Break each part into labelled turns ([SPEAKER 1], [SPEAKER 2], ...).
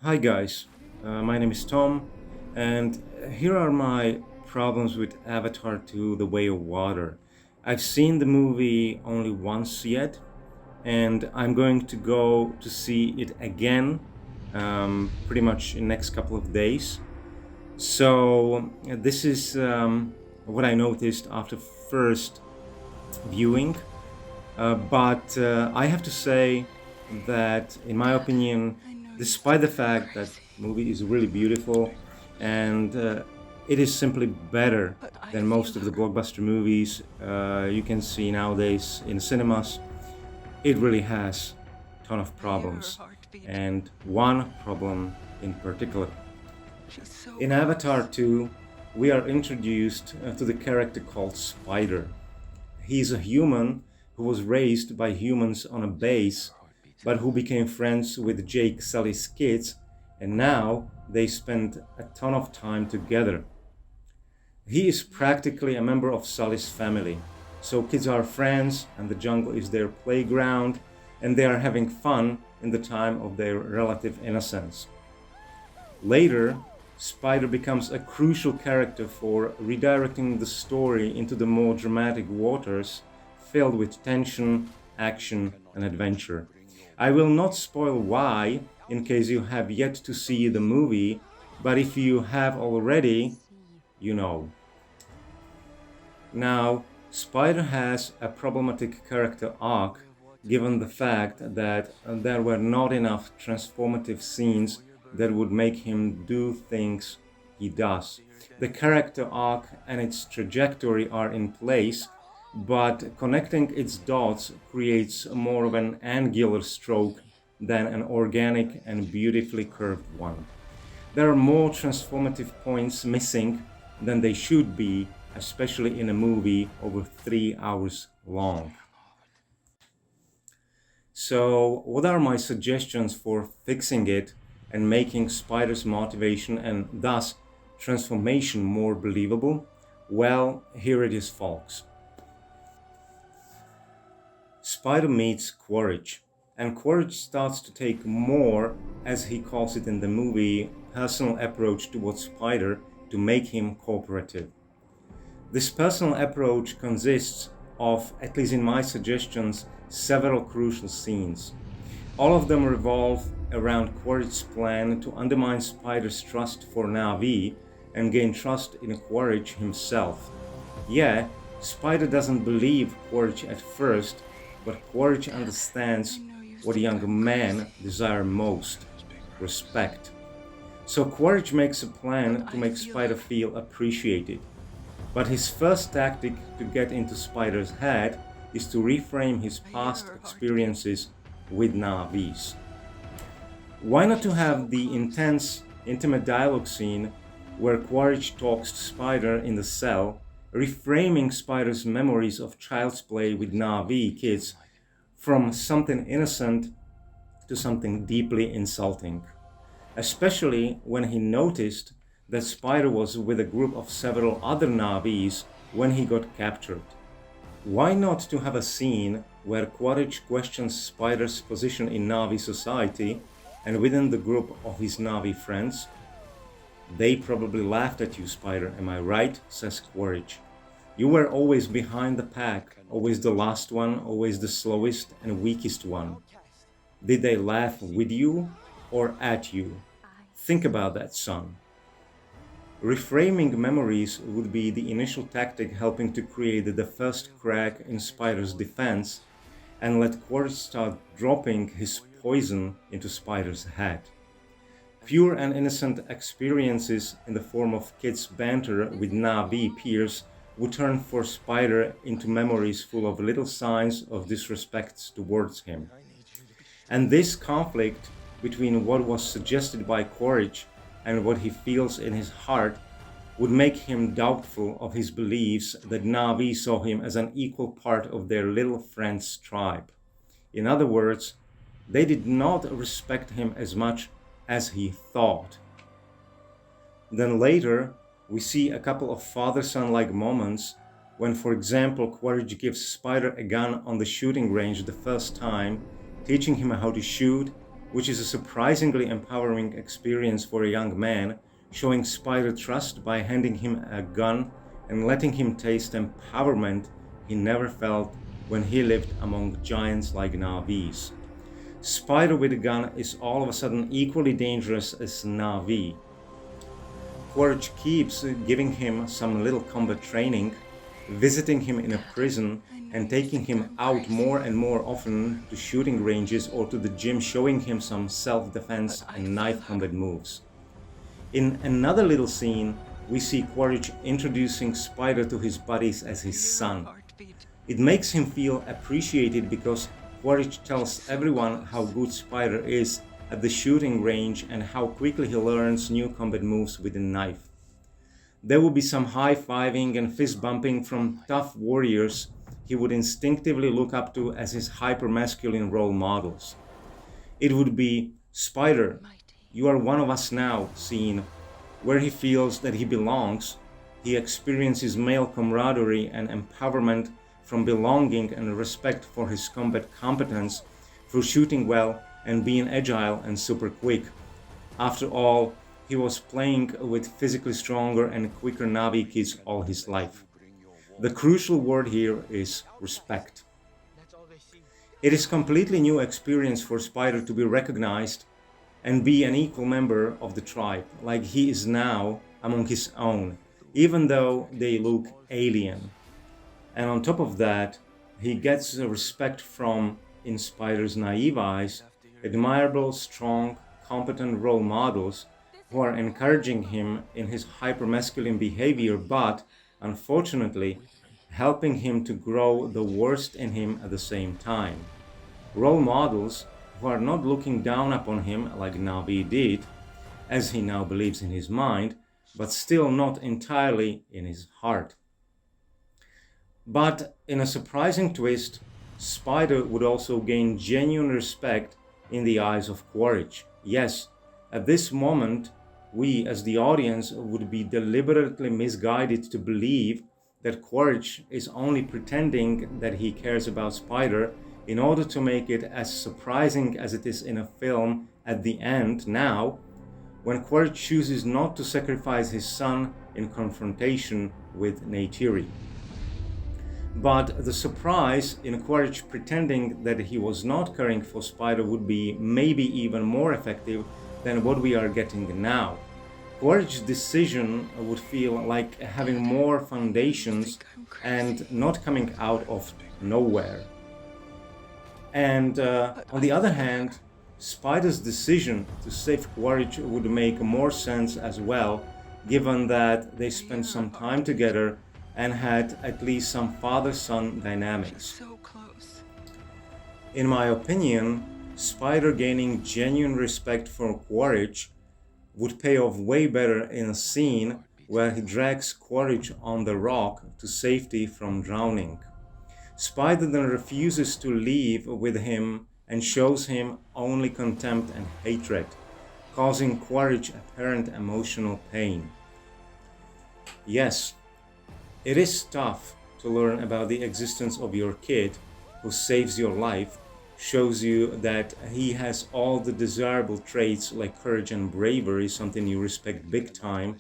[SPEAKER 1] Hi guys, my name is Tom, and here are my problems with Avatar 2: The Way of Water. I've seen the movie only once yet, and I'm going to go to see it again pretty much in next couple of days. So this is what I noticed after first viewing. But I have to say that, in my opinion, despite the fact that movie is really beautiful and it is simply better than most of the blockbuster movies you can see nowadays in cinemas, it really has a ton of problems, and one problem in particular. In Avatar 2, we are introduced to the character called Spider. He's a human who was raised by humans on a base, but who became friends with Jake Sully's kids, and now they spend a ton of time together. He is practically a member of Sully's family, so kids are friends, and the jungle is their playground, and they are having fun in the time of their relative innocence. Later, Spider becomes a crucial character for redirecting the story into the more dramatic waters filled with tension, action, and adventure. I will not spoil why in case you have yet to see the movie, but if you have already, you know. Now, Spider has a problematic character arc given the fact that there were not enough transformative scenes that would make him do things he does. The character arc and its trajectory are in place, but connecting its dots creates more of an angular stroke than an organic and beautifully curved one. There are more transformative points missing than they should be, especially in a movie over 3 hours long. So, what are my suggestions for fixing it and making Spider's motivation and thus transformation more believable? Well, here it is, folks. Spider meets Quaritch, and Quaritch starts to take more, as he calls it in the movie, personal approach towards Spider to make him cooperative. This personal approach consists of, at least in my suggestions, several crucial scenes. All of them revolve around Quaritch's plan to undermine Spider's trust for Na'vi and gain trust in Quaritch himself. Yeah, Spider doesn't believe Quaritch at first, but Quaritch understands what young men desire most: respect. So Quaritch makes a plan to make Spider feel appreciated. But his first tactic to get into Spider's head is to reframe his past experiences with Na'vis. Why not to have the intense, intimate dialogue scene where Quaritch talks to Spider in the cell, reframing Spider's memories of child's play with Na'vi kids from something innocent to something deeply insulting, especially when he noticed that Spider was with a group of several other Na'vis when he got captured. Why not to have a scene where Quaritch questions Spider's position in Na'vi society and within the group of his Na'vi friends? "They probably laughed at you, Spider, am I right?" says Quaritch. "You were always behind the pack, always the last one, always the slowest and weakest one. Did they laugh with you or at you? Think about that, son." Reframing memories would be the initial tactic helping to create the first crack in Spider's defense and let Quaritch start dropping his poison into Spider's head. Pure and innocent experiences in the form of kids' banter with Na'vi peers would turn for Spider into memories full of little signs of disrespect towards him. And this conflict between what was suggested by Quaritch and what he feels in his heart would make him doubtful of his beliefs that Na'vi saw him as an equal part of their little friend's tribe. In other words, they did not respect him as much as he thought. Then later, we see a couple of father-son-like moments when, for example, Quaritch gives Spider a gun on the shooting range the first time, teaching him how to shoot which is a surprisingly empowering experience for a young man, showing Spider trust by handing him a gun and letting him taste empowerment he never felt when he lived among giants like Na'vis. Spider with a gun is all of a sudden equally dangerous as Na'vi. Quaritch keeps giving him some little combat training, visiting him in a prison and taking him out more and more often to shooting ranges or to the gym, showing him some self-defense and knife combat moves. In another little scene, we see Quaritch introducing Spider to his buddies as his son. It makes him feel appreciated because Quaritch tells everyone how good Spider is at the shooting range and how quickly he learns new combat moves with a knife. There will be some high-fiving and fist-bumping from tough warriors he would instinctively look up to as his hyper-masculine role models. It would be Spider, you are one of us now scene, where he feels that he belongs. He experiences male camaraderie and empowerment from belonging and respect for his combat competence, for shooting well and being agile and super quick. After all, he was playing with physically stronger and quicker Na'vi kids all his life. The crucial word here is respect. It is a completely new experience for Spider to be recognized and be an equal member of the tribe, like he is now among his own, even though they look alien. And on top of that, he gets respect from, in Spider's naive eyes, admirable, strong, competent role models who are encouraging him in his hypermasculine behavior, but, unfortunately, helping him to grow the worst in him at the same time. Role models who are not looking down upon him like Na'vi did, as he now believes in his mind, but still not entirely in his heart. But in a surprising twist, Spider would also gain genuine respect in the eyes of Quaritch. Yes, at this moment, we as the audience would be deliberately misguided to believe that Quaritch is only pretending that he cares about Spider in order to make it as surprising as it is in a film at the end now, when Quaritch chooses not to sacrifice his son in confrontation with Neytiri. But the surprise in Quaritch pretending that he was not caring for Spider would be maybe even more effective than what we are getting now. Quaritch's decision would feel like having more foundations and not coming out of nowhere. And on the other hand, Spider's decision to save Quaritch would make more sense as well, given that they spent some time together and had at least some father-son dynamics. In my opinion, Spider gaining genuine respect for Quaritch would pay off way better in a scene where he drags Quaritch on the rock to safety from drowning. Spider then refuses to leave with him and shows him only contempt and hatred, causing Quaritch apparent emotional pain. Yes, it is tough to learn about the existence of your kid who saves your life, shows you that he has all the desirable traits like courage and bravery, something you respect big time,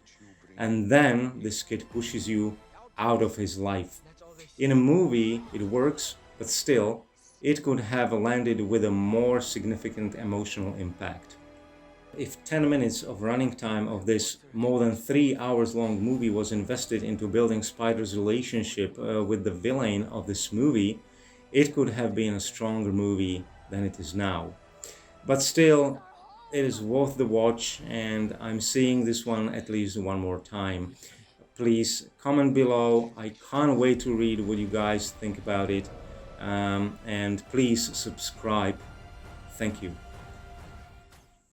[SPEAKER 1] and then this kid pushes you out of his life. In a movie, it works, but still, it could have landed with a more significant emotional impact. If 10 minutes of running time of this more than 3 hours long movie was invested into building Spider's relationship with the villain of this movie, it could have been a stronger movie than it is now. But still, it is worth the watch, and I'm seeing this one at least one more time. Please comment below. I can't wait to read what you guys think about it. And please subscribe. Thank you.